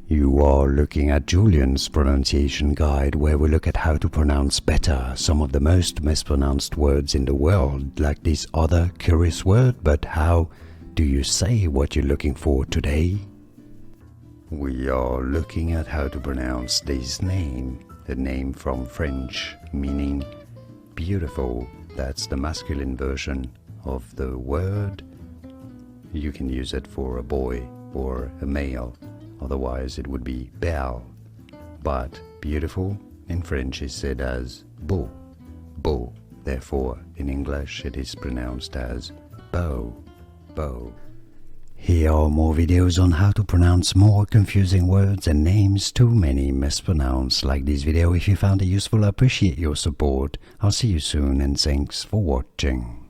You are looking at Julian's pronunciation guide, where we look at how to pronounce better some of the most mispronounced words in the world, like this other curious word. But how do you say what you're looking for today? We are looking at how to pronounce this name, a name from French meaning beautiful. That's the masculine version of the word. You can use it for a boy or a male. Otherwise it would be belle, but beautiful in French is said as beau, beau. Therefore in English it is pronounced as beau, beau. Here are more videos on how to pronounce more confusing words and names too many mispronounced. Like this video if you found it useful. I appreciate your support. I'll see you soon and thanks for watching.